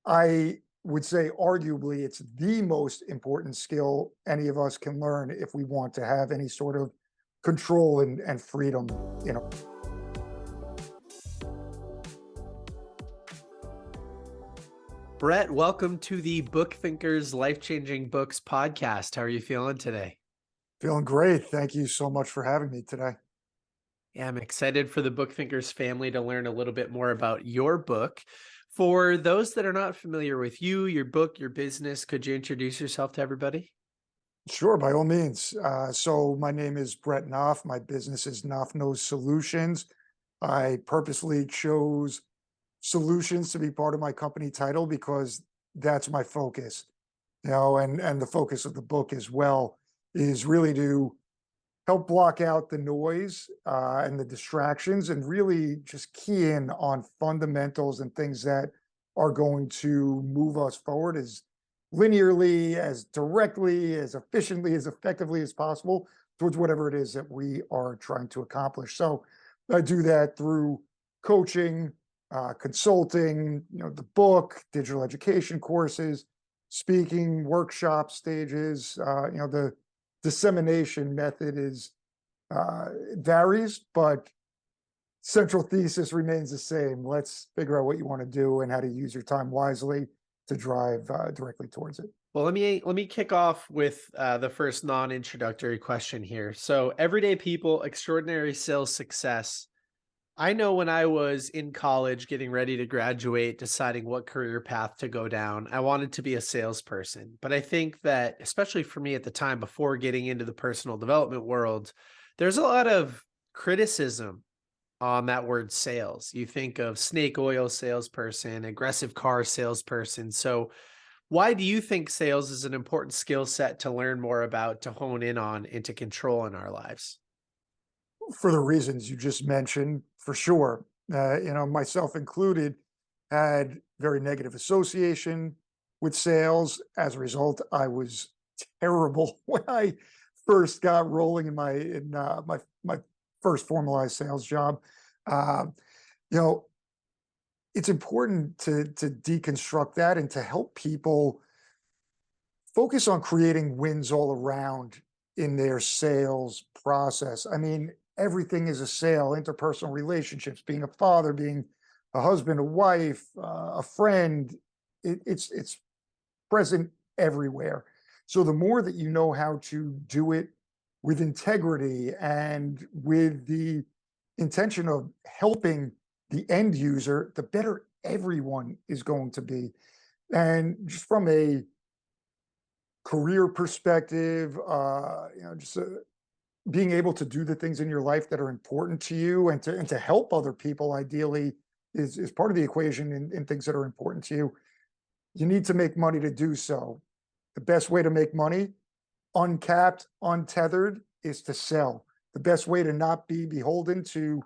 I would say arguably it's the most important skill any of us can learn if we want to have any sort of control and freedom, you know. Brett, welcome to the Book Thinkers Life Changing Books podcast. How are you feeling today? Feeling great. Thank you so much for having me today. Yeah, I'm excited for the Book Thinkers family to learn a little bit more about your book. For those that are not familiar with you, your book, your business, could you introduce yourself to everybody? Sure, by all means. So my name is Brett Knopf. My business is KnopfKnows Solutions. I purposely chose solutions to be part of my company title because that's my focus. And the focus of the book as well is really to help block out the noise and the distractions and really just key in on fundamentals and things that are going to move us forward as linearly, as directly, as efficiently, as effectively as possible towards whatever it is that we are trying to accomplish. So I do that through coaching, consulting, the book, digital education courses, speaking, workshop stages. The dissemination method is varies, but central thesis remains the same. Let's figure out what you want to do and how to use your time wisely to drive directly towards it. Well, let me kick off with the first non-introductory question here. So, everyday people, extraordinary sales success. I know when I was in college getting ready to graduate, deciding what career path to go down, I wanted to be a salesperson. But I think that, especially for me at the time before getting into the personal development world, there's a lot of criticism on that word sales. You think of snake oil salesperson, aggressive car salesperson. So, why do you think sales is an important skill set to learn more about, to hone in on, and to control in our lives? For the reasons you just mentioned, for sure. Myself included, had very negative association with sales. As a result, I was terrible when I first got rolling in my first formalized sales job. Uh, you know, it's important to deconstruct that and to help people focus on creating wins all around in their sales process. I mean, everything is a sale, interpersonal relationships, being a father, being a husband, a wife, a friend. It's present everywhere. So the more that you know how to do it with integrity and with the intention of helping the end user, the better everyone is going to be. And just from a career perspective, being able to do the things in your life that are important to you and to help other people ideally is part of the equation in things that are important to you. You need to make money to do so. The best way to make money, uncapped, untethered, is to sell. The best way to not be beholden to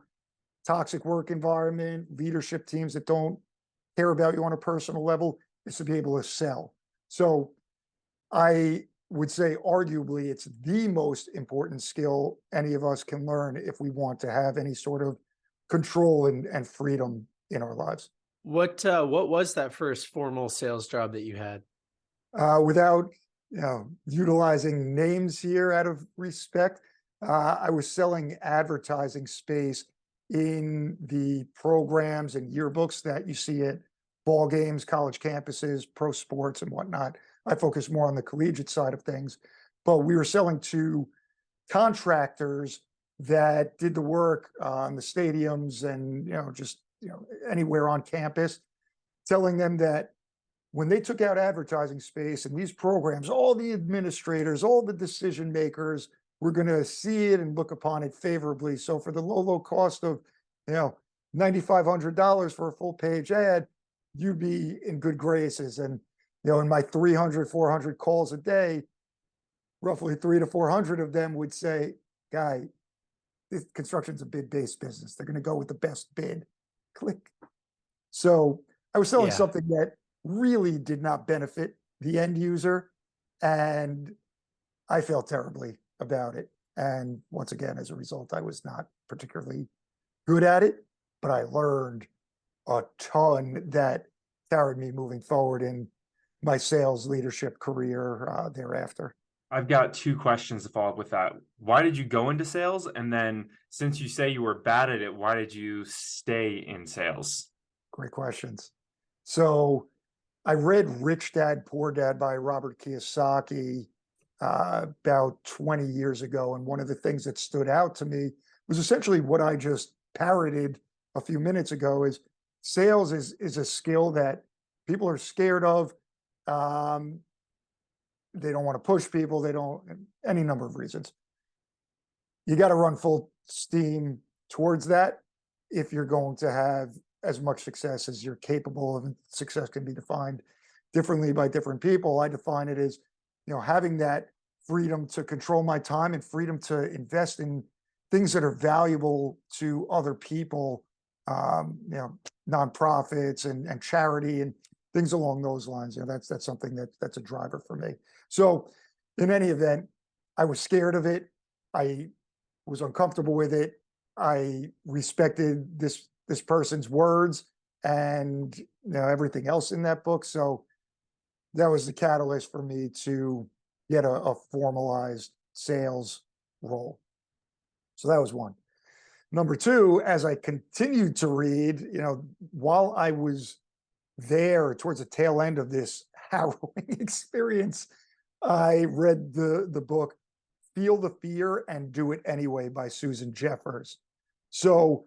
toxic work environment, leadership teams that don't care about you on a personal level, is to be able to sell. So I would say arguably it's the most important skill any of us can learn if we want to have any sort of control and freedom in our lives. What was that first formal sales job that you had? Without utilizing names here out of respect, I was selling advertising space in the programs and yearbooks that you see at ball games, college campuses, pro sports, and whatnot. I focus more on the collegiate side of things, but we were selling to contractors that did the work on the stadiums and anywhere on campus, telling them that when they took out advertising space in these programs, all the administrators, all the decision makers were going to see it and look upon it favorably. So for the low cost of $9,500 for a full page ad, you'd be in good graces. And in my 300, 400 calls a day, roughly 300 to 400 of them would say, "Guy, this construction's a bid-based business. They're going to go with the best bid." Click. So I was selling Yeah. something that really did not benefit the end user, and I felt terribly about it. And once again, as a result, I was not particularly good at it, but I learned a ton that carried me moving forward in my sales leadership career thereafter. I've got two questions to follow up with that. Why did you go into sales? And then since you say you were bad at it, why did you stay in sales? Great questions. So I read Rich Dad, Poor Dad by Robert Kiyosaki about 20 years ago. And one of the things that stood out to me was essentially what I just parroted a few minutes ago is sales is a skill that people are scared of. Um, they don't want to push people. They don't, any number of reasons. You got to run full steam towards that if you're going to have as much success as you're capable of. And success can be defined differently by different people. I define it as, having that freedom to control my time and freedom to invest in things that are valuable to other people, nonprofits and charity and things along those lines. That's something that's a driver for me. So in any event, I was scared of it. I was uncomfortable with it. I respected this person's words and everything else in that book. So that was the catalyst for me to get a formalized sales role. So that was one. Number two, as I continued to read, while I was there towards the tail end of this harrowing experience, I read the book Feel the Fear and Do It Anyway by Susan Jeffers. So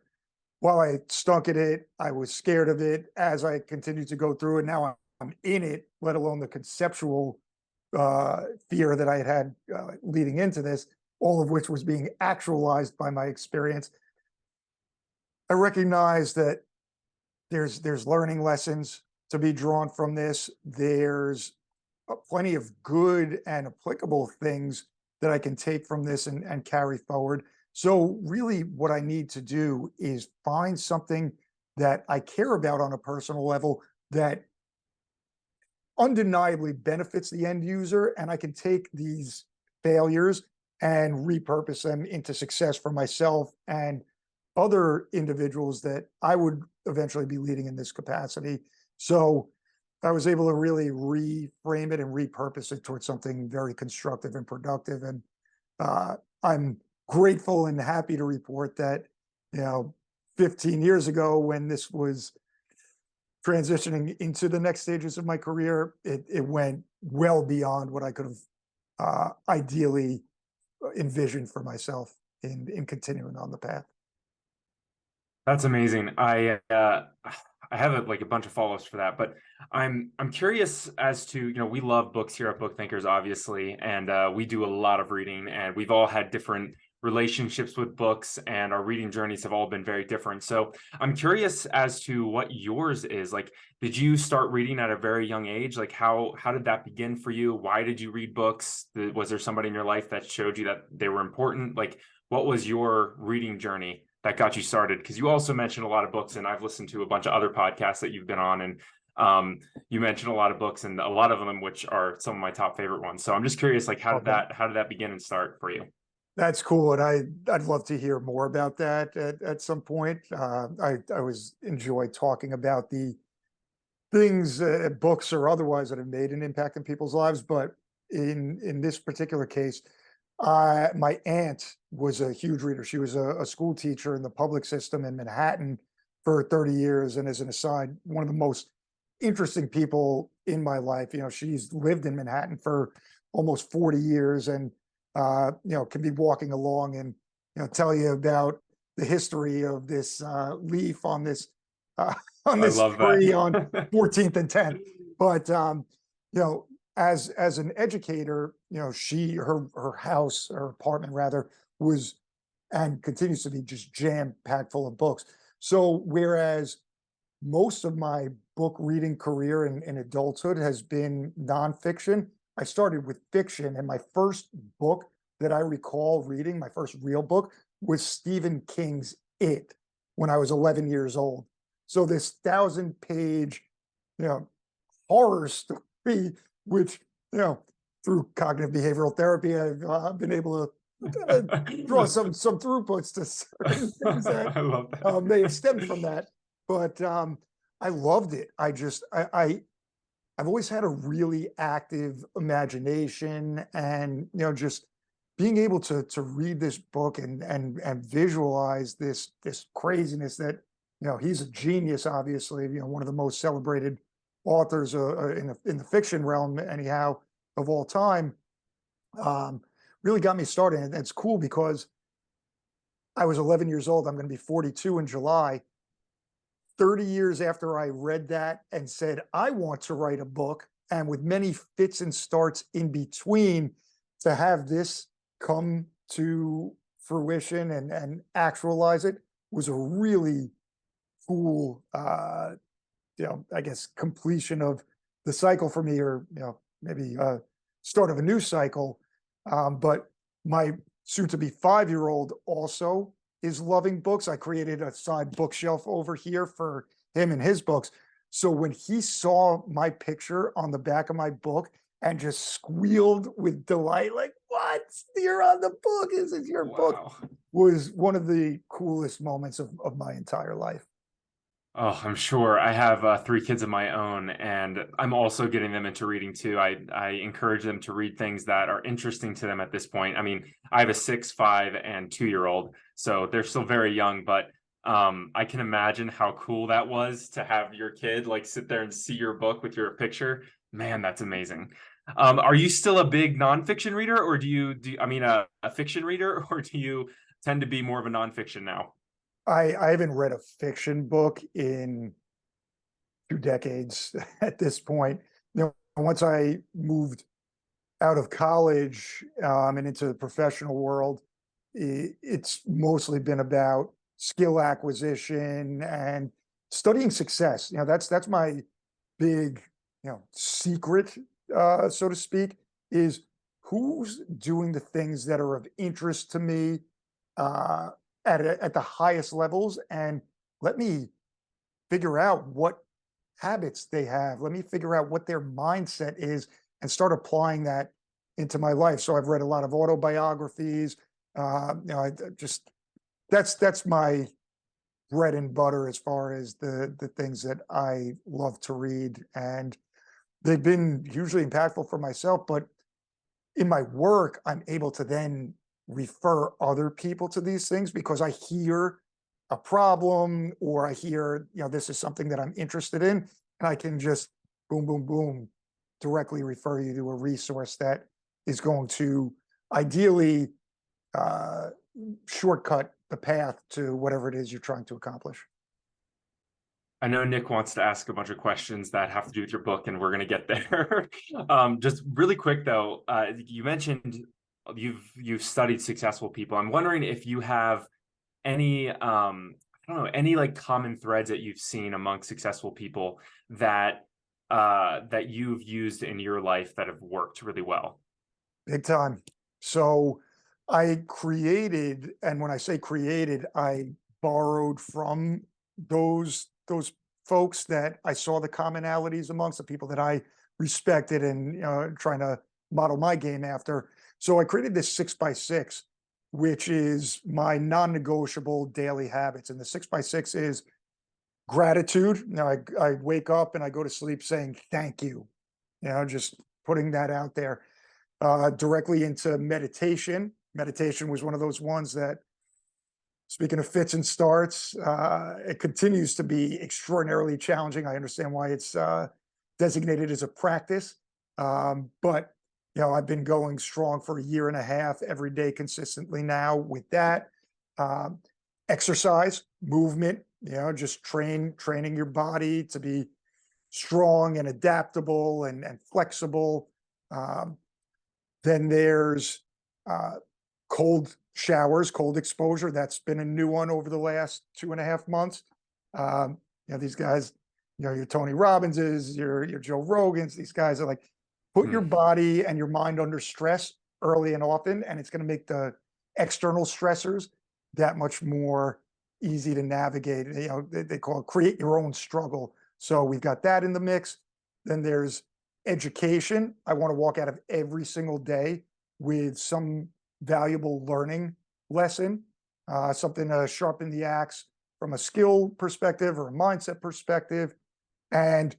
while I stunk at it, I was scared of it as I continued to go through it. Now I'm in it, let alone the conceptual fear that I had leading into this, all of which was being actualized by my experience. I recognize that there's learning lessons to be drawn from this. There's plenty of good and applicable things that I can take from this and carry forward. So really what I need to do is find something that I care about on a personal level that undeniably benefits the end user, and I can take these failures and repurpose them into success for myself and other individuals that I would eventually be leading in this capacity. So I was able to really reframe it and repurpose it towards something very constructive and productive. And I'm grateful and happy to report that, 15 years ago when this was transitioning into the next stages of my career, it went well beyond what I could have ideally envisioned for myself in continuing on the path. That's amazing. I have a bunch of follow-ups for that, but I'm curious as to, we love books here at Book Thinkers, obviously, and we do a lot of reading, and we've all had different relationships with books, and our reading journeys have all been very different. So I'm curious as to what yours is. Like, did you start reading at a very young age? Like, how did that begin for you? Why did you read books? Was there somebody in your life that showed you that they were important? Like, what was your reading journey that got you started? Because you also mentioned a lot of books, and I've listened to a bunch of other podcasts that you've been on, and you mentioned a lot of books, and a lot of them which are some of my top favorite ones. So I'm just curious, like, how did that begin and start for you? That's cool, and I'd love to hear more about that at some point. I always enjoy talking about the things, books or otherwise, that have made an impact in people's lives. But in this particular case, my aunt was a huge reader. She was a school teacher in the public system in Manhattan for 30 years. And as an aside, one of the most interesting people in my life. She's lived in Manhattan for almost 40 years and, can be walking along and, tell you about the history of this leaf on this on I this love tree on that. 14th and 10th. But as an educator, her house, her apartment rather, was and continues to be just jam packed full of books. So whereas most of my book reading career in adulthood has been nonfiction, I started with fiction, and my first book that I recall reading, my first real book, was Stephen King's It when I was 11 years old. So this 1,000-page, horror story, which, through cognitive behavioral therapy, I've been able to draw some throughputs to certain things that I love that. may have stemmed from that. But I loved it. I've always had a really active imagination, and just being able to read this book and visualize this craziness that he's a genius, obviously, one of the most celebrated authors in the fiction realm, anyhow, of all time. um, Really got me started. And it's cool because I was 11 years old. I'm going to be 42 in July. 30 years after I read that and said, I want to write a book, and with many fits and starts in between, to have this come to fruition and actualize it was a really cool, I guess, completion of the cycle for me, or, maybe start of a new cycle. But my soon to be 5-year old also is loving books. I created a side bookshelf over here for him and his books. So when he saw my picture on the back of my book and just squealed with delight, like, what? You're on the book. This is your book. Wow. Was one of the coolest moments of my entire life. Oh, I'm sure. I have 3 kids of my own, and I'm also getting them into reading too. I encourage them to read things that are interesting to them at this point. I mean, I have a 6, 5, and 2-year-old, so they're still very young, but I can imagine how cool that was to have your kid like sit there and see your book with your picture. Man, that's amazing. Are you still a big nonfiction reader, or I mean a fiction reader, or do you tend to be more of a nonfiction now? I haven't read a fiction book in 2 decades at this point. Once I moved out of college, and into the professional world, it's mostly been about skill acquisition and studying success. That's my big, secret, so to speak, is who's doing the things that are of interest to me, uh, at the highest levels, and let me figure out what habits they have. Let me figure out what their mindset is and start applying that into my life. So I've read a lot of autobiographies. Just that's my bread and butter as far as the things that I love to read, and they've been hugely impactful for myself. But in my work, I'm able to then refer other people to these things because I hear a problem, or I hear, this is something that I'm interested in, and I can just boom, boom, boom, directly refer you to a resource that is going to ideally uh, shortcut the path to whatever it is you're trying to accomplish. I know Nick wants to ask a bunch of questions that have to do with your book, and we're going to get there. Just really quick though, you mentioned you've studied successful people. I'm wondering if you have any I don't know, any like common threads that you've seen among successful people that that you've used in your life that have worked really well. Big time. So I created, and when I say created, I borrowed from those folks that I saw the commonalities amongst, the people that I respected, and trying to model my game after. So I created this 6x6, which is my non-negotiable daily habits. And the 6x6 is gratitude. I wake up and I go to sleep saying thank you. Just putting that out there. Directly into meditation. Meditation was one of those ones that, speaking of fits and starts, it continues to be extraordinarily challenging. I understand why it's designated as a practice, but I've been going strong for a year and a half, every day consistently now with that. Um, Exercise, movement, just training your body to be strong and adaptable and flexible. Um, then there's uh, cold showers, cold exposure. That's been a new one over the last 2.5 months. These guys, your Tony Robbinses, your Joe Rogans, these guys are like, put your Hmm. body and your mind under stress early and often, and it's going to make the external stressors that much more easy to navigate. They call it create your own struggle. So we've got that in the mix. Then there's education. I want to walk out of every single day with some valuable learning lesson, something to sharpen the axe from a skill perspective or a mindset perspective. And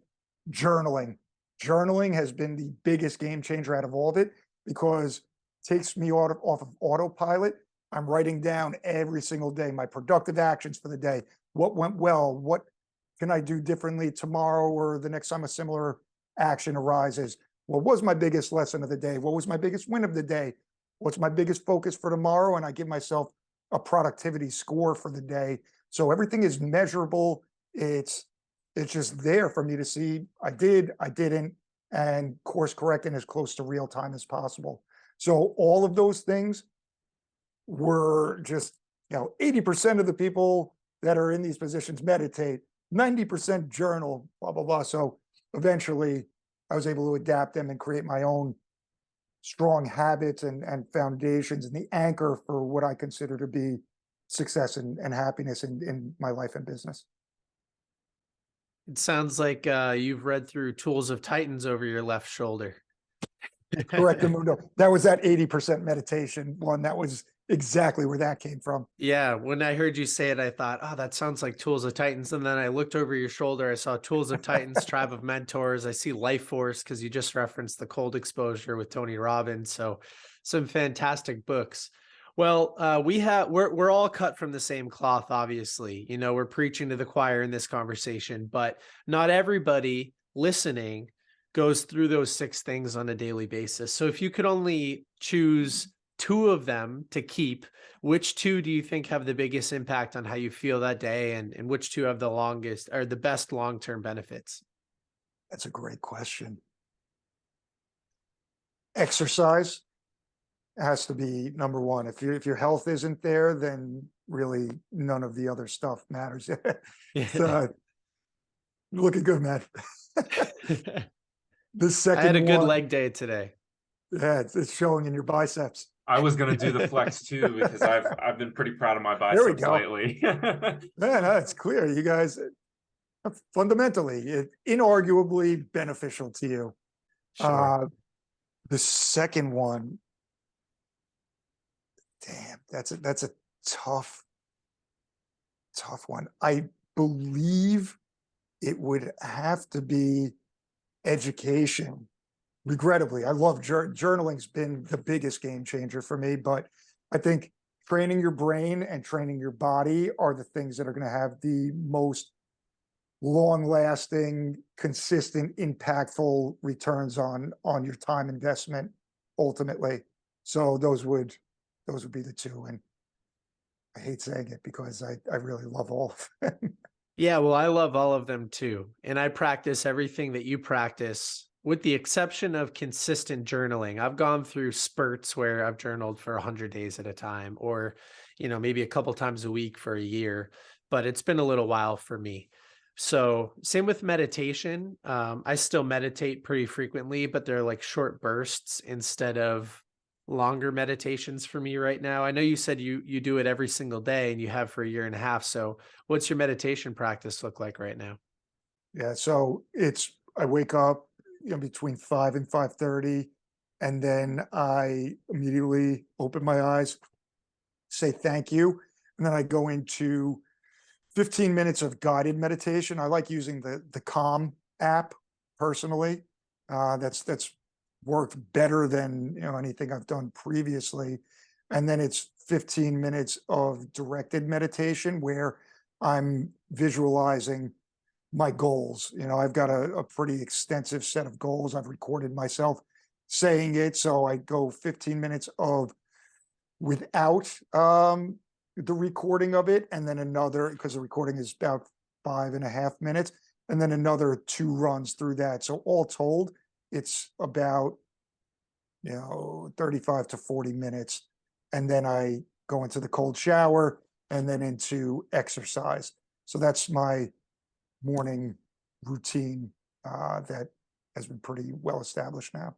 journaling. Journaling has been the biggest game changer out of all of it because it takes me off of autopilot. I'm writing down every single day my productive actions for the day. What went well? What can I do differently tomorrow or the next time a similar action arises? What was my biggest lesson of the day? What was my biggest win of the day? What's my biggest focus for tomorrow? And I give myself a productivity score for the day. So everything is measurable. It's just there for me to see I did, I didn't, and course correcting as close to real time as possible. So all of those things were just, 80% of the people that are in these positions meditate, 90% journal, blah, blah, blah. So eventually I was able to adapt them and create my own strong habits and foundations and the anchor for what I consider to be success and happiness in my life and business. It sounds like you've read through Tools of Titans over your left shoulder. Correct, Mundo. That was that 80% meditation one. That was exactly where that came from. Yeah, when I heard you say it, I thought, oh, that sounds like Tools of Titans. And then I looked over your shoulder. I saw Tools of Titans, Tribe of Mentors. I see Life Force because you just referenced the Cold Exposure with Tony Robbins. So some fantastic books. Well, we're all cut from the same cloth, obviously. We're preaching to the choir in this conversation, but not everybody listening goes through those 6 things on a daily basis. So if you could only choose 2 of them to keep, which 2 do you think have the biggest impact on how you feel that day, and which 2 have the longest or the best long-term benefits? That's a great question. Exercise has to be number one. If your health isn't there, then really none of the other stuff matters. So, looking good, man. The second I had a good one, leg day today. yeah, it's showing in your biceps. I was gonna do the flex too because I've been pretty proud of my There we biceps go. lately. Man, it's clear you guys fundamentally, inarguably beneficial to you. Sure. The second one, damn, that's a tough one. I believe it would have to be education. Regrettably, I love journaling's been the biggest game changer for me, but I think training your brain and training your body are the things that are going to have the most long-lasting, consistent, impactful returns on your time investment ultimately. So those would be the 2. And I hate saying it because I really love all of them. Yeah, well, I love all of them too. And I practice everything that you practice with the exception of consistent journaling. I've gone through spurts where I've journaled for 100 days at a time, or, maybe a couple times a week for a year, but it's been a little while for me. So same with meditation. I still meditate pretty frequently, but they're like short bursts instead of longer meditations for me right now. I know you said you do it every single day and you have for a year and a half. So what's your meditation practice look like right now? Yeah, so I wake up, between 5 and 5:30, and then I immediately open my eyes, say thank you, and then I go into 15 minutes of guided meditation. I like using the Calm app personally. That's worked better than anything I've done previously. And then it's 15 minutes of directed meditation where I'm visualizing my goals. I've got a pretty extensive set of goals. I've recorded myself saying it. So I go 15 minutes of without the recording of it, and then another, because the recording is about 5.5 minutes, and then another 2 runs through that. So all told, it's about 35 to 40 minutes. And then I go into the cold shower and then into exercise. So that's my morning routine that has been pretty well established now.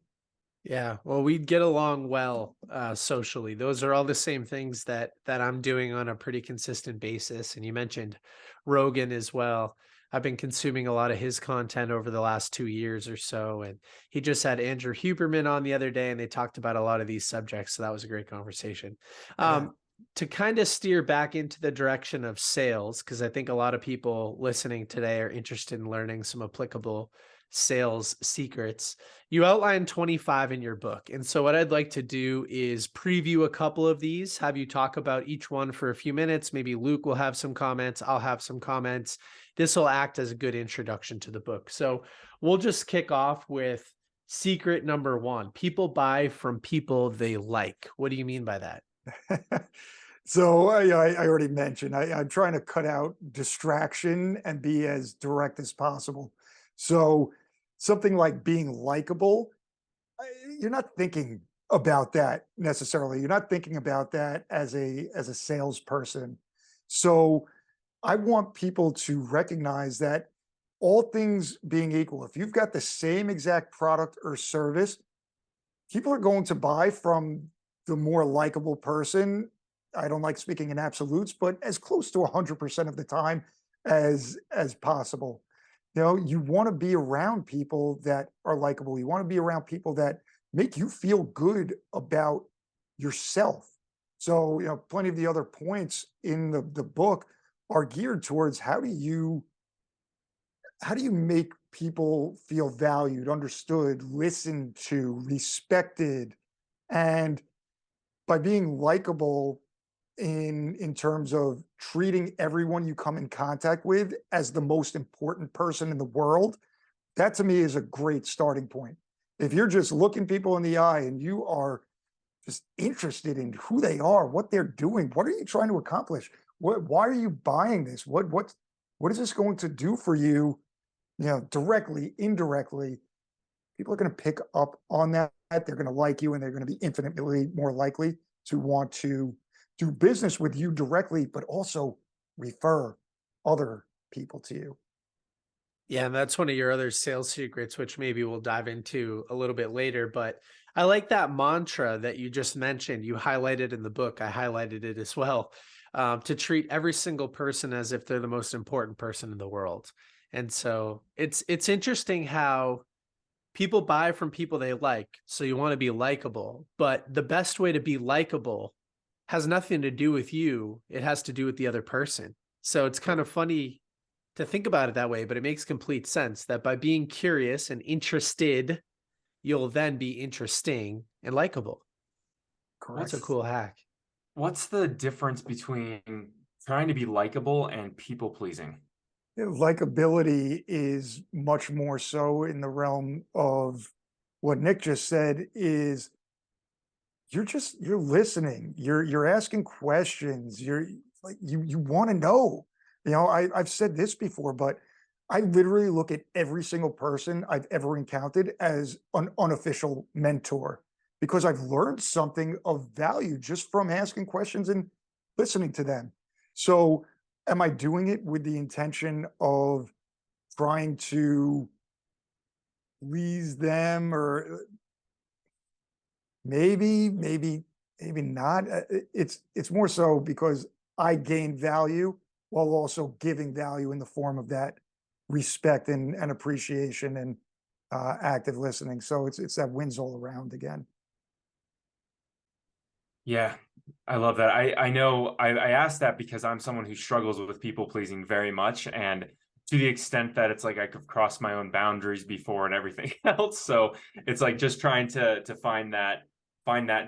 Yeah, well, we'd get along well socially. Those are all the same things that I'm doing on a pretty consistent basis. And you mentioned Rogan as well. I've been consuming a lot of his content over the last 2 years or so. And he just had Andrew Huberman on the other day, and they talked about a lot of these subjects. So that was a great conversation. Yeah. to kind of steer back into the direction of sales, because I think a lot of people listening today are interested in learning some applicable sales secrets. You outlined 25 in your book. And so what I'd like to do is preview a couple of these, have you talk about each one for a few minutes. Maybe Luke will have some comments. I'll have some comments. This will act as a good introduction to the book. So we'll just kick off with secret number one. People buy from people they like. What do you mean by that? So I already mentioned, I'm trying to cut out distraction and be as direct as possible. So something like being likable, you're not thinking about that necessarily. You're not thinking about that as a salesperson. So I want people to recognize that all things being equal, if you've got the same exact product or service, people are going to buy from the more likable person. I don't like speaking in absolutes, but as close to 100% of the time as possible. You know, you want to be around people that are likable. You want to be around people that make you feel good about yourself. So, you know, plenty of the other points in the book are geared towards how do you make people feel valued, understood, listened to, respected, and by being likable in terms of treating everyone you come in contact with as the most important person in the world, that to me is a great starting point. If you're just looking people in the eye and you are just interested in who they are, what they're doing, what are you trying to accomplish? Why are you buying this? What is this going to do for you? You know, directly, indirectly, people are going to pick up on that. They're going to like you, and they're going to be infinitely more likely to want to do business with you directly, but also refer other people to you. Yeah, and that's one of your other sales secrets, which maybe we'll dive into a little bit later. But I like that mantra that you just mentioned. You highlighted in the book. I highlighted it as well. To treat every single person as if they're the most important person in the world. And so it's interesting how people buy from people they like. So you want to be likable, but the best way to be likable has nothing to do with you. It has to do with the other person. So it's kind of funny to think about it that way, but it makes complete sense that by being curious and interested, you'll then be interesting and likable. That's a Correct. cool hack. What's the difference between trying to be likable and people pleasing? You know, likability is much more so in the realm of what Nick just said is you're listening, you're asking questions, you're like you want to know. You know, I've said this before, but I literally look at every single person I've ever encountered as an unofficial mentor because I've learned something of value just from asking questions and listening to them. So, am I doing it with the intention of trying to please them or maybe not. It's more so because I gain value while also giving value in the form of that respect and appreciation and active listening. So it's that wins all around again. Yeah, I love that. I know I asked that because I'm someone who struggles with people pleasing very much, and to the extent that it's like I could cross my own boundaries before and everything else. So it's like just trying to find that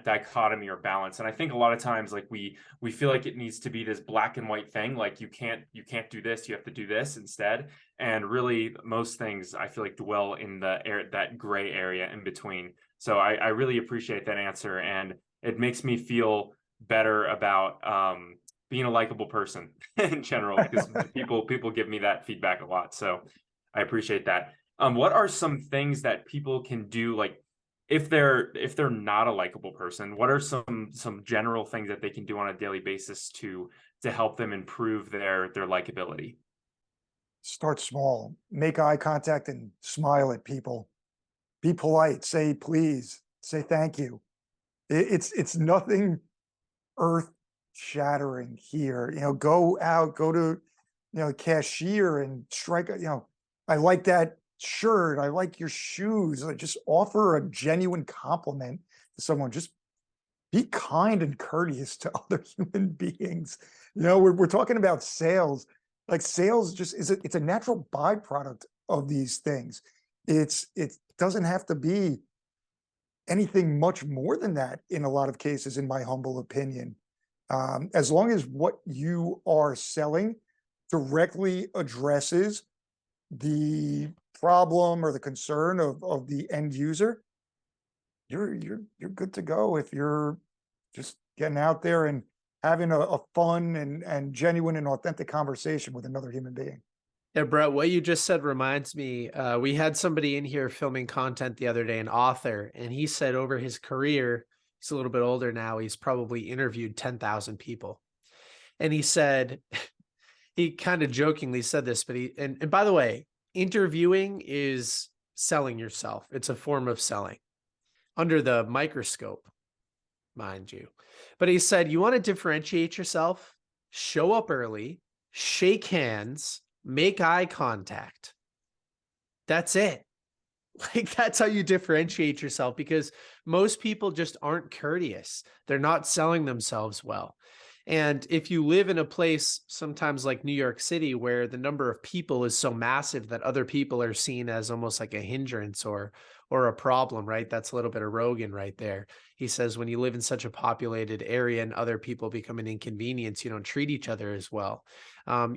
dichotomy or balance. And I think a lot of times like we feel like it needs to be this black and white thing, like you can't do this, you have to do this instead. And really most things I feel like dwell in the air, that gray area in between. So I really appreciate that answer, and it makes me feel better about being a likable person in general, because people give me that feedback a lot. So I appreciate that. What are some things that people can do, like if they're not a likable person? What are some general things that they can do on a daily basis to help them improve their likability? Start small, make eye contact and smile at people. Be polite, say please, say thank you. It's nothing earth shattering here. You know, go out, go to, you know, cashier and strike, you know, I like that shirt. I like your shoes. Like just offer a genuine compliment to someone. Just be kind and courteous to other human beings. You know, we're talking about sales. Like sales just it's a natural byproduct of these things. It doesn't have to be anything much more than that in a lot of cases, in my humble opinion. As long as what you are selling directly addresses the problem or the concern of the end user, you're good to go if you're just getting out there and having a fun and genuine and authentic conversation with another human being. Yeah, Brett, what you just said reminds me, we had somebody in here filming content the other day, an author, and he said over his career, he's a little bit older now, he's probably interviewed 10,000 people. And he said, he kind of jokingly said this, but and by the way, interviewing is selling yourself. It's a form of selling under the microscope, mind you. But he said, you want to differentiate yourself, show up early, shake hands, make eye contact. That's it. Like, that's how you differentiate yourself, because most people just aren't courteous. They're not selling themselves well. And if you live in a place sometimes like New York City, where the number of people is so massive that other people are seen as almost like a hindrance or a problem, right? That's a little bit of Rogan right there. He says, when you live in such a populated area and other people become an inconvenience, you don't treat each other as well.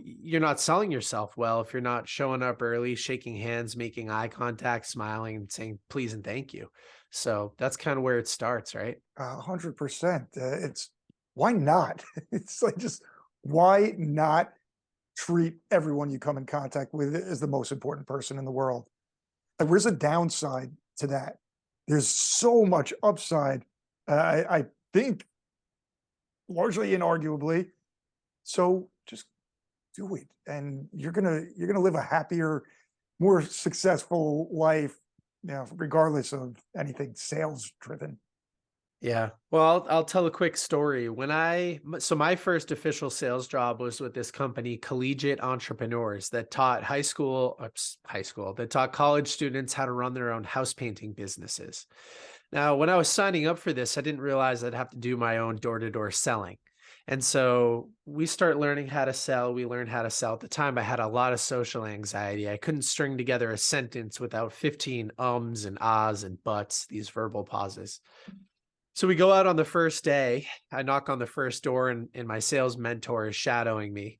You're not selling yourself well if you're not showing up early, shaking hands, making eye contact, smiling, and saying please and thank you. So that's kind of where it starts, right? 100%. It's why not? It's like, just why not treat everyone you come in contact with as the most important person in the world? Like, where's the downside to that? There's so much upside. I think largely inarguably. So just do it, and you're gonna live a happier, more successful life, you know, regardless of anything sales driven. Yeah. Well, I'll tell a quick story. So my first official sales job was with this company, Collegiate Entrepreneurs, that taught that taught college students how to run their own house painting businesses. Now, when I was signing up for this, I didn't realize I'd have to do my own door-to-door selling. And so we start learning how to sell. We learned how to sell. At the time, I had a lot of social anxiety. I couldn't string together a sentence without 15 ums and ahs and buts, these verbal pauses. So we go out on the first day. I knock on the first door, and my sales mentor is shadowing me.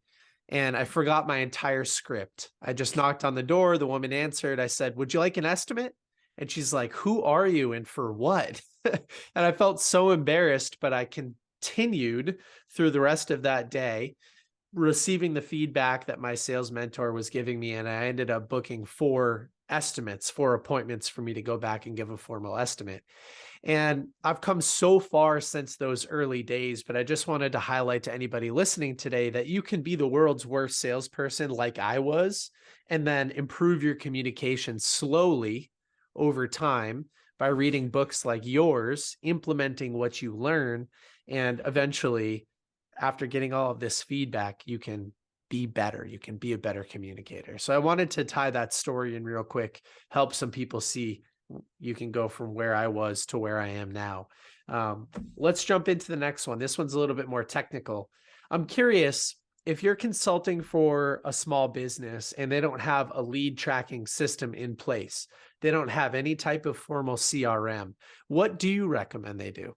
And I forgot my entire script. I just knocked on the door. The woman answered. I said, "Would you like an estimate?" And she's like, "Who are you and for what?" And I felt so embarrassed, but I continued through the rest of that day, receiving the feedback that my sales mentor was giving me. And I ended up booking 4 appointments for me to go back and give a formal estimate. And I've come so far since those early days, but I just wanted to highlight to anybody listening today that you can be the world's worst salesperson like I was, and then improve your communication slowly over time by reading books like yours, implementing what you learn, and eventually, after getting all of this feedback, you can be better. You can be a better communicator. So I wanted to tie that story in real quick, help some people see you can go from where I was to where I am now. Let's jump into the next one. This one's a little bit more technical. I'm curious, if you're consulting for a small business and they don't have a lead tracking system in place, they don't have any type of formal CRM, what do you recommend they do?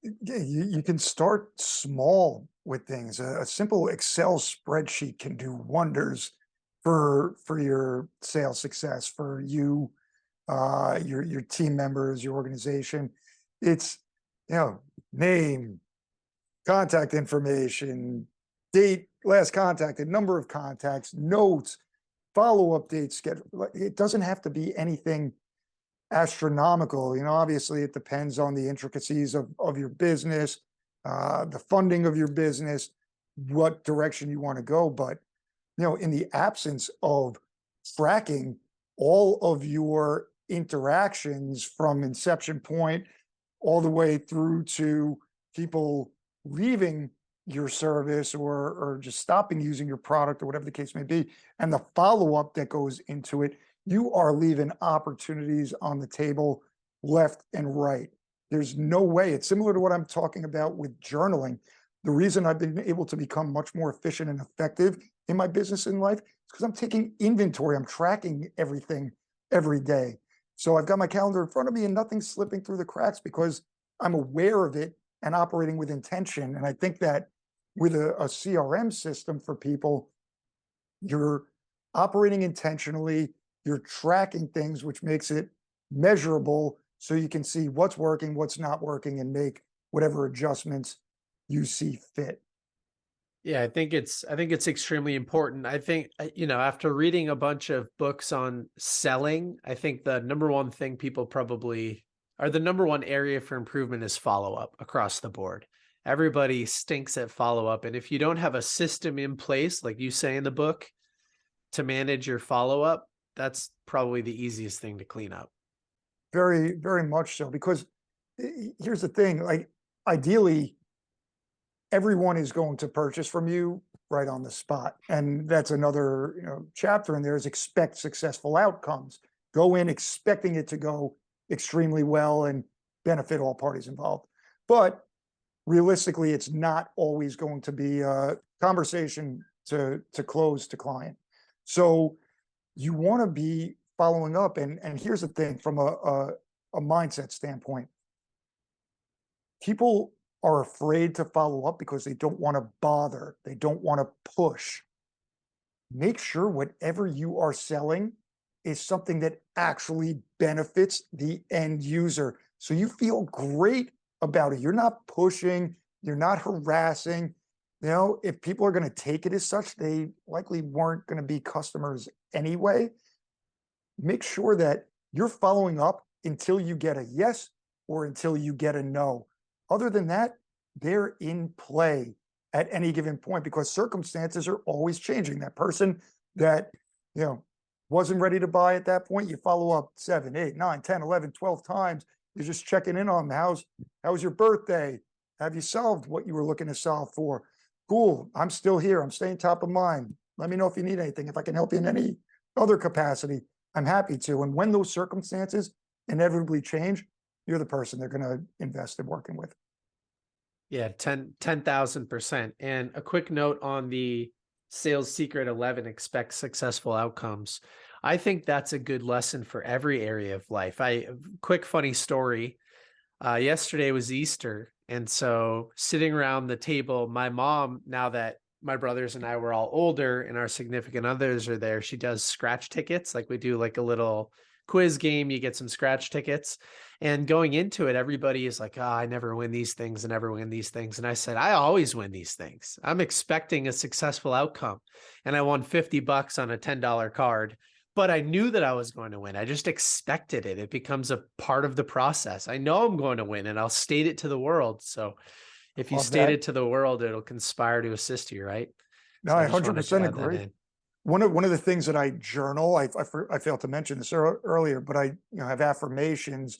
Yeah, you can start small with things. A simple Excel spreadsheet can do wonders for your sales success, for you, your team members, your organization. It's, you know, name, contact information, date last contacted, number of contacts, notes, follow-up dates, schedule. It doesn't have to be anything astronomical. You know, obviously it depends on the intricacies of your business, the funding of your business, what direction you want to go. But, you know, in the absence of tracking all of your interactions from inception point all the way through to people leaving your service or just stopping using your product or whatever the case may be, and the follow-up that goes into it, you are leaving opportunities on the table left and right. There's no way. It's similar to what I'm talking about with journaling. The reason I've been able to become much more efficient and effective in my business and life is because I'm taking inventory. I'm tracking everything every day. So I've got my calendar in front of me and nothing's slipping through the cracks because I'm aware of it and operating with intention. And I think that with a CRM system for people, you're operating intentionally, you're tracking things, which makes it measurable so you can see what's working, what's not working, and make whatever adjustments you see fit. Yeah, I think it's extremely important. I think after reading a bunch of books on selling, I think the number one thing people probably or the number one area for improvement is follow-up across the board. Everybody stinks at follow-up, and if you don't have a system in place, like you say in the book, to manage your follow-up, that's probably the easiest thing to clean up. Very, very much so. Because here's the thing, like ideally, everyone is going to purchase from you right on the spot. And that's another, chapter in there is expect successful outcomes. Go in expecting it to go extremely well and benefit all parties involved. But realistically, it's not always going to be a conversation to close to client. So you want to be following up. And here's the thing from a mindset standpoint, people are afraid to follow up because they don't want to bother. They don't want to push. Make sure whatever you are selling is something that actually benefits the end user. So you feel great about it. You're not pushing, you're not harassing. If people are going to take it as such, they likely weren't going to be customers anyway. Make sure that you're following up until you get a yes or until you get a no. Other than that, they're in play at any given point because circumstances are always changing. That person that, wasn't ready to buy at that point, you follow up 7, 8, 9, 10, 11, 12 times. You're just checking in on them. How's your birthday? Have you solved what you were looking to solve for? Cool. I'm still here. I'm staying top of mind. Let me know if you need anything. If I can help you in any other capacity, I'm happy to. And when those circumstances inevitably change, you're the person they're going to invest in working with. Yeah, 10,000%. And a quick note on the sales secret 11, expect successful outcomes. I think that's a good lesson for every area of life. Quick funny story. Yesterday was Easter. And so sitting around the table, my mom, now that my brothers and I were all older and our significant others are there, she does scratch tickets. Like we do like a little quiz game, you get some scratch tickets. And going into it, everybody is like, I never win these things. I never win these things. And I said, I always win these things. I'm expecting a successful outcome. And I won $50 on a $10 card, but I knew that I was going to win. I just expected it. It becomes a part of the process. I know I'm going to win and I'll state it to the world. So if you Love state that. it to the world, it'll conspire to assist you, right? No, So I I just wanted to 100% add that agree. in. One of the things that I journal, I failed to mention this earlier, but I have affirmations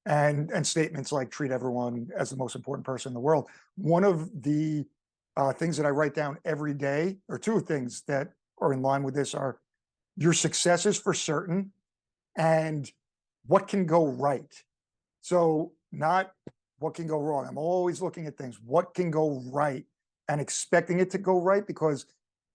and statements like treat everyone as the most important person in the world. One of the things that I write down every day, or two things that are in line with this, are your successes for certain and what can go right. So not what can go wrong. I'm always looking at things, what can go right and expecting it to go right because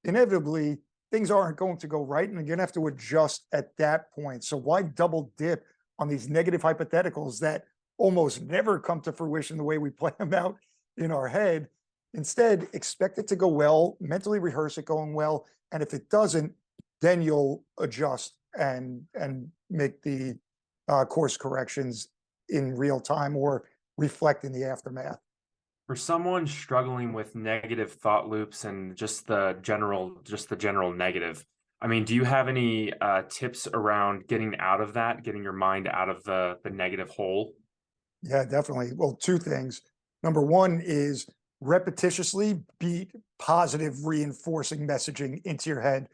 inevitably things aren't going to go right and you're going to have to adjust at that point. So why double dip on these negative hypotheticals that almost never come to fruition the way we play them out in our head? Instead, expect it to go well, mentally rehearse it going well. And if it doesn't, then you'll adjust and make the course corrections in real time or reflect in the aftermath. For someone struggling with negative thought loops and just the general negative, I mean, do you have any tips around getting out of that, getting your mind out of the negative hole? Yeah, definitely. Well, two things. Number one is repetitiously beat positive reinforcing messaging into your head.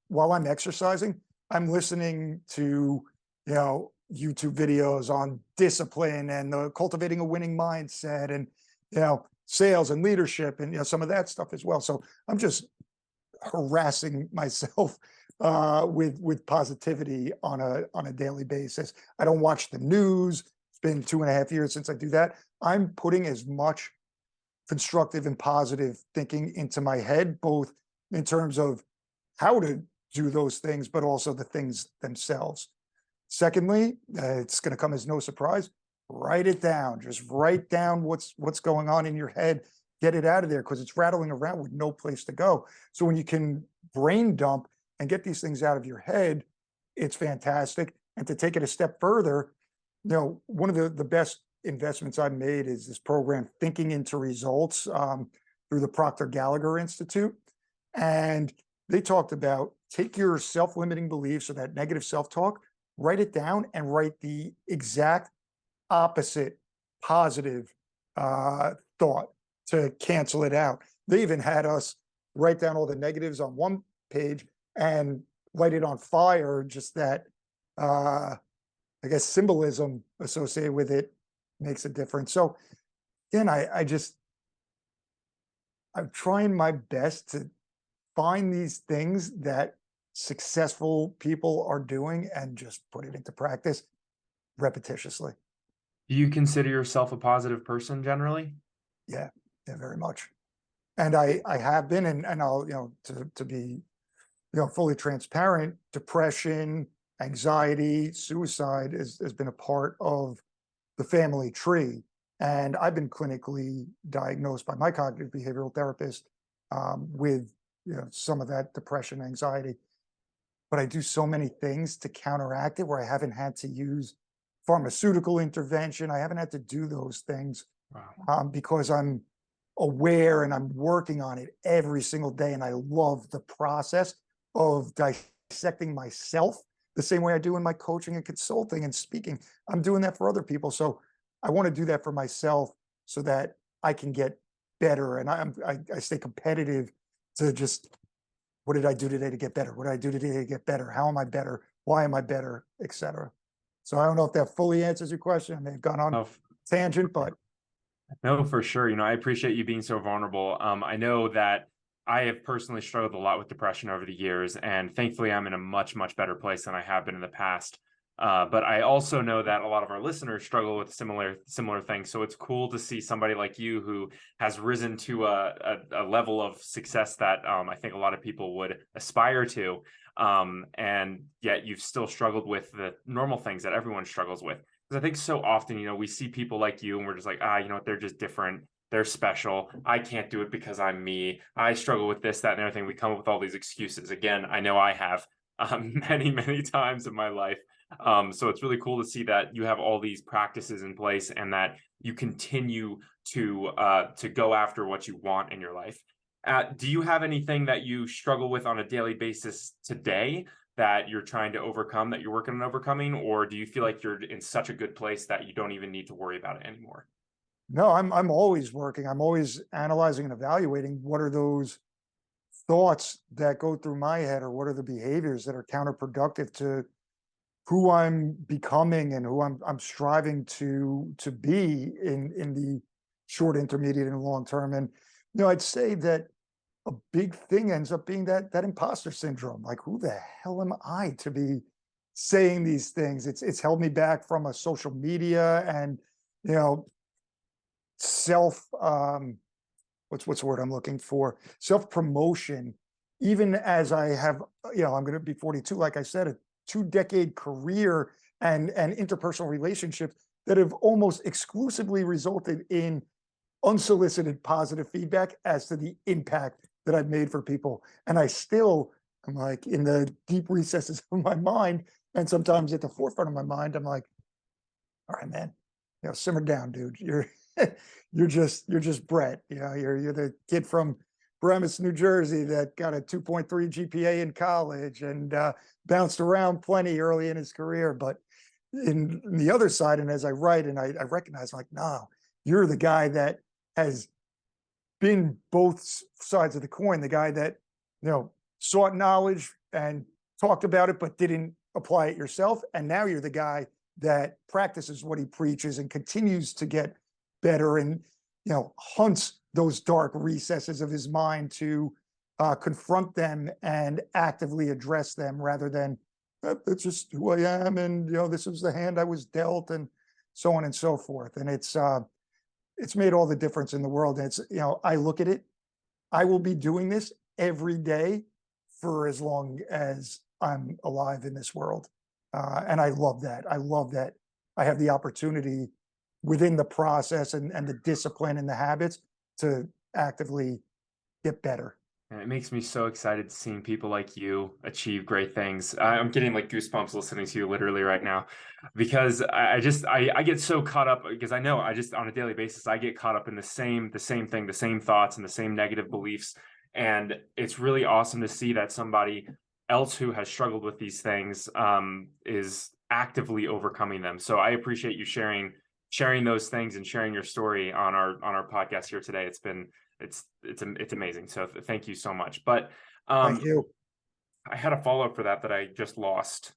While I'm exercising, I'm listening to, YouTube videos on discipline and cultivating a winning mindset and, sales and leadership and, some of that stuff as well. So I'm just harassing myself with positivity on a daily basis. I don't watch the news. it's been 2.5 years since I do that. I'm putting as much constructive and positive thinking into my head, both in terms of how to do those things, but also the things themselves. Secondly, it's going to come as no surprise. Write it down. Just write down what's going on in your head. Get it out of there because it's rattling around with no place to go. So when you can brain dump and get these things out of your head, it's fantastic. And to take it a step further, one of the best investments I've made is this program, Thinking into Results, through the Proctor Gallagher Institute. And they talked about take your self-limiting beliefs or that negative self-talk, write it down and write the exact opposite positive thought to cancel it out. They even had us write down all the negatives on one page and light it on fire, just that I guess symbolism associated with it makes a difference. So again, I'm trying my best to find these things that successful people are doing and just put it into practice repetitiously. Do you consider yourself a positive person generally? Yeah, very much. And I have been, and I'll, to be, fully transparent, depression, anxiety, suicide has been a part of the family tree. And I've been clinically diagnosed by my cognitive behavioral therapist with, some of that depression, anxiety. But I do so many things to counteract it where I haven't had to use pharmaceutical intervention. I haven't had to do those things because I'm aware and I'm working on it every single day. And I love the process of dissecting myself the same way I do in my coaching and consulting and speaking. I'm doing that for other people. So I want to do that for myself so that I can get better. And I stay competitive to just, what did I do today to get better? What did I do today to get better? How am I better? Why am I better? Etc. So I don't know if that fully answers your question. I may have gone on tangent, but no, for sure. I appreciate you being so vulnerable. I know that I have personally struggled a lot with depression over the years, and thankfully I'm in a much, much better place than I have been in the past. But I also know that a lot of our listeners struggle with similar things. So it's cool to see somebody like you who has risen to a level of success that I think a lot of people would aspire to. And yet you've still struggled with the normal things that everyone struggles with. Because I think so often, we see people like you and we're just like, they're just different. They're special. I can't do it because I'm me. I struggle with this, that, and everything. We come up with all these excuses. Again, I know I have many, many times in my life. So it's really cool to see that you have all these practices in place and that you continue to go after what you want in your life. Do you have anything that you struggle with on a daily basis today that you're trying to overcome, that you're working on overcoming, or do you feel like you're in such a good place that you don't even need to worry about it anymore? No, I'm always working. I'm always analyzing and evaluating what are those thoughts that go through my head, or what are the behaviors that are counterproductive to who I'm becoming and who I'm striving to be in the short, intermediate, and long term. And I'd say that a big thing ends up being that imposter syndrome. Like, who the hell am I to be saying these things? It's held me back from a social media and self what's the word I'm looking for? Self promotion. Even as I have, I'm going to be 42, like I said, a 2-decade career and interpersonal relationships that have almost exclusively resulted in unsolicited positive feedback as to the impact that I've made for people. And I'm like in the deep recesses of my mind, and sometimes at the forefront of my mind, I'm like, all right, man, simmer down, dude. You're just Brett. You're the kid from Bremis, New Jersey that got a 2.3 GPA in college and bounced around plenty early in his career. But in the other side, and as I write and I recognize, like, no, you're the guy that has been both sides of the coin, the guy that, sought knowledge and talked about it, but didn't apply it yourself. And now you're the guy that practices what he preaches and continues to get better and, hunts those dark recesses of his mind to confront them and actively address them rather than, that's just who I am. And, this was the hand I was dealt. And so on and so forth. And it's made all the difference in the world. And it's, I look at it, I will be doing this every day for as long as I'm alive in this world. And I love that. I love that I have the opportunity within the process and the discipline and the habits to actively get better. And it makes me so excited seeing people like you achieve great things. I'm getting like goosebumps listening to you literally right now, because I get so caught up, because I know I just on a daily basis I get caught up in the same thing, the same thoughts and the same negative beliefs. And it's really awesome to see that somebody else who has struggled with these things is actively overcoming them. So I appreciate you sharing those things and sharing your story on our podcast here today. It's amazing. So thank you so much. But Thank you. I had a follow-up for that I just lost.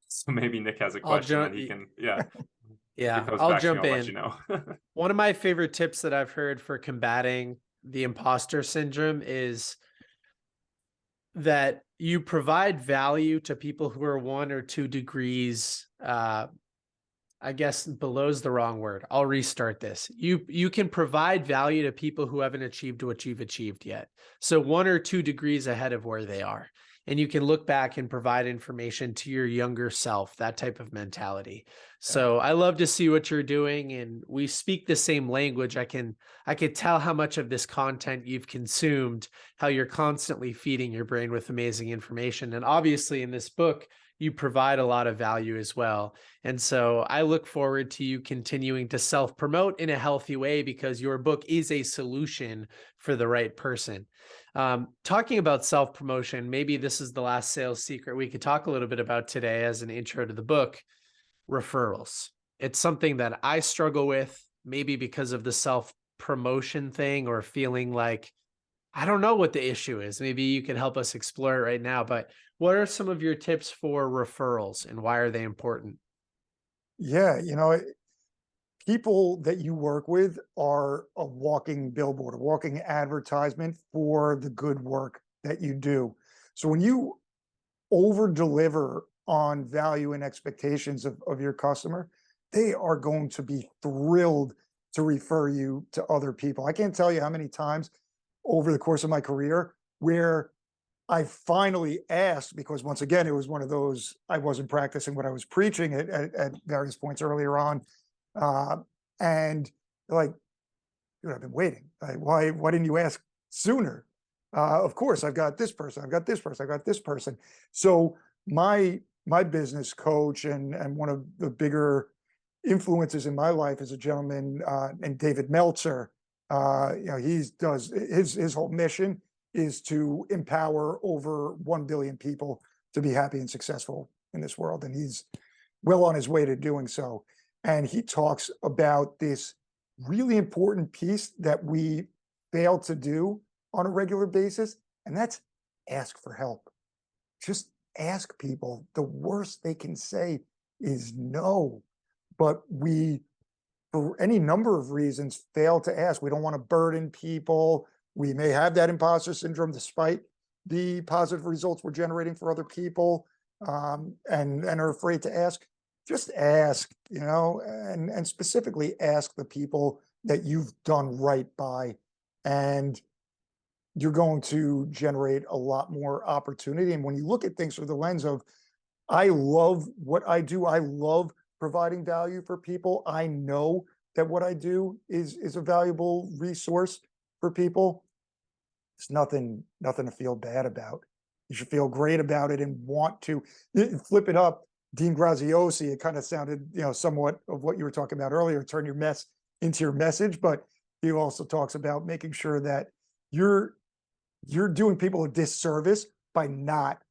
So maybe Nick has a I'll question that jump. he can, yeah. Yeah, If it comes I'll back to me, jump I'll in. let you know. One of my favorite tips that I've heard for combating the imposter syndrome is that you provide value to people who are 1 or 2 degrees, I guess below is the wrong word. I'll restart this. You can provide value to people who haven't achieved what you've achieved yet. So 1 or 2 degrees ahead of where they are. And you can look back and provide information to your younger self, that type of mentality. So I love to see what you're doing, and we speak the same language. I can tell how much of this content you've consumed, how you're constantly feeding your brain with amazing information. And obviously in this book, you provide a lot of value as well. And so I look forward to you continuing to self-promote in a healthy way, because your book is a solution for the right person. Talking about self-promotion, maybe this is the last sales secret we could talk a little bit about today as an intro to the book: referrals. It's something that I struggle with, maybe because of the self-promotion thing, or feeling like I don't know what the issue is. Maybe you could help us explore it right now. But what are some of your tips for referrals, and why are they important? Yeah, people that you work with are a walking billboard, a walking advertisement for the good work that you do. So when you over deliver on value and expectations of your customer, they are going to be thrilled to refer you to other people. I can't tell you how many times over the course of my career where I finally asked, because once again, it was one of those, I wasn't practicing what I was preaching at various points earlier on. Uh, and they're like, dude, I've been waiting. Why didn't you ask sooner? Of course, I've got this person, I've got this person, I've got this person. So my business coach and one of the bigger influences in my life is a gentleman named David Meltzer. He does his whole mission is to empower over 1 billion people to be happy and successful in this world, and he's well on his way to doing so. And he talks about this really important piece that we fail to do on a regular basis, and that's ask for help. Just ask people. The worst they can say is no. But we, for any number of reasons, fail to ask. We don't want to burden people. We may have that imposter syndrome despite the positive results we're generating for other people, and are afraid to ask. Just ask, and specifically ask the people that you've done right by, and you're going to generate a lot more opportunity. And when you look at things through the lens of, I love what I do, I love providing value for people, I know that what I do is a valuable resource for people. It's nothing to feel bad about. You should feel great about it and want to flip it up. Dean Graziosi, it kind of sounded, somewhat of what you were talking about earlier, turn your mess into your message, but he also talks about making sure that you're doing people a disservice by not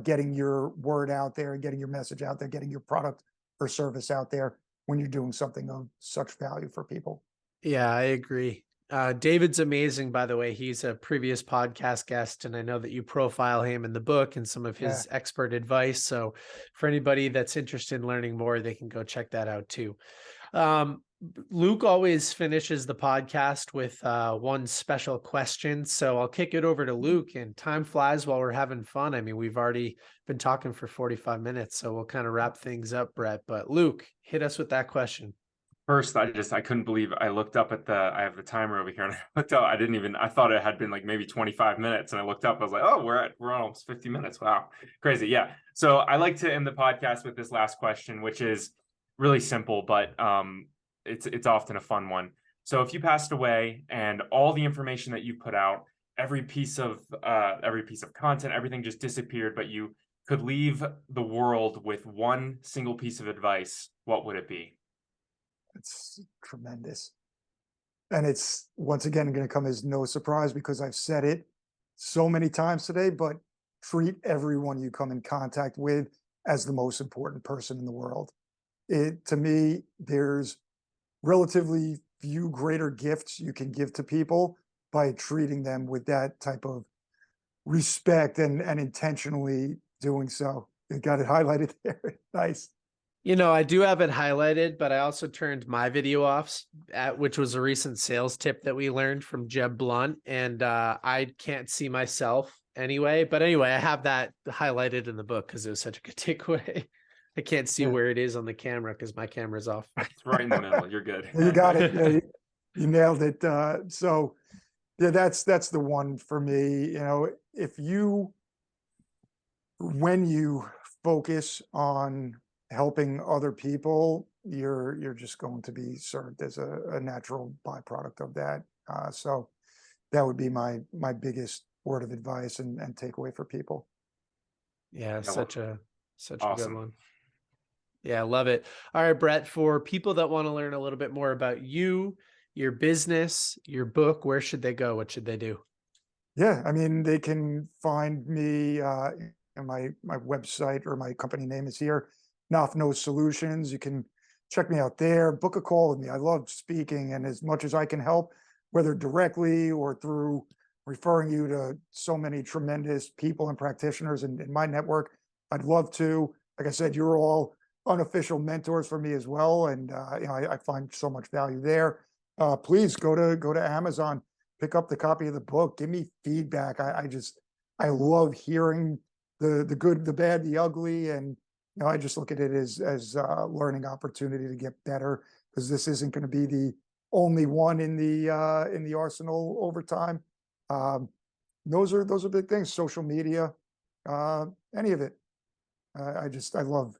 getting your word out there and getting your message out there, getting your product or service out there when you're doing something of such value for people. Yeah, I agree. David's amazing, by the way. He's a previous podcast guest, and I know that you profile him in the book and some of his expert advice. So for anybody that's interested in learning more, they can go check that out too. Luke always finishes the podcast with one special question. So I'll kick it over to Luke, and time flies while we're having fun. I mean, we've already been talking for 45 minutes, so we'll kind of wrap things up, Brett. But Luke, hit us with that question. first, I couldn't believe I looked up at I have the timer over here and I looked up, I thought it had been like maybe 25 minutes and I looked up, I was like, oh, we're almost 50 minutes. Wow. Crazy. Yeah. So I like to end the podcast with this last question, which is really simple, but it's often a fun one. So if you passed away and all the information that you put out, every piece of content, everything just disappeared, but you could leave the world with one single piece of advice, what would it be? It's tremendous. And it's once again going to come as no surprise because I've said it so many times today, but treat everyone you come in contact with as the most important person in the world. To me, there's relatively few greater gifts you can give to people by treating them with that type of respect and intentionally doing so. You got it highlighted there. Nice. You know, I do have it highlighted, but I also turned my video off, which was a recent sales tip that we learned from Jeb Blunt. And I can't see myself anyway. But anyway, I have that highlighted in the book because it was such a good takeaway. I can't see where it is on the camera because my camera's off. It's right in the middle. You're good. You got it. Yeah, you nailed it. So yeah, that's the one for me. You know, when you focus on helping other people, you're just going to be served as a natural byproduct of that. So that would be my biggest word of advice and takeaway for people. Yeah, such a awesome. good one. Yeah, I love it. All right, Brett, for people that want to learn a little bit more about you, your business, your book, where should they go? What should they do? Yeah, I mean, they can find me in my website, or my company name is here, KnopfKnows Solutions. You can check me out there, book a call with me. I love speaking, and as much as I can help, whether directly or through referring you to so many tremendous people and practitioners in my network, I'd love to. Like I said, you're all unofficial mentors for me as well, and you know, I find so much value there. Please go to Amazon, pick up the copy of the book, give me feedback. I love hearing the good, the bad, the ugly, and you know, I just look at it as a learning opportunity to get better, because this isn't going to be the only one in the arsenal over time. Those are big things. Social media, any of it. I love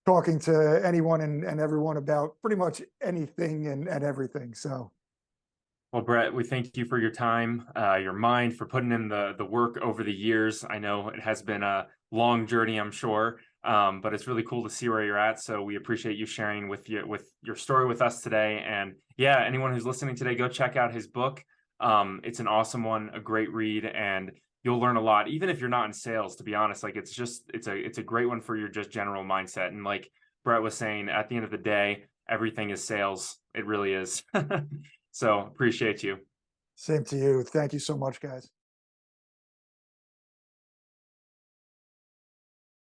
talking to anyone and everyone about pretty much anything and everything. So, well, Brett, we thank you for your time, your mind, for putting in the work over the years. I know it has been a long journey, I'm sure, but it's really cool to see where you're at. So we appreciate you sharing with your story with us today. And yeah, anyone who's listening today, go check out his book. It's an awesome one, a great read, and you'll learn a lot, even if you're not in sales, to be honest. Like, it's a great one for your just general mindset. And like Brett was saying, at the end of the day, everything is sales. It really is. So appreciate you. same to you. Thank you so much, guys.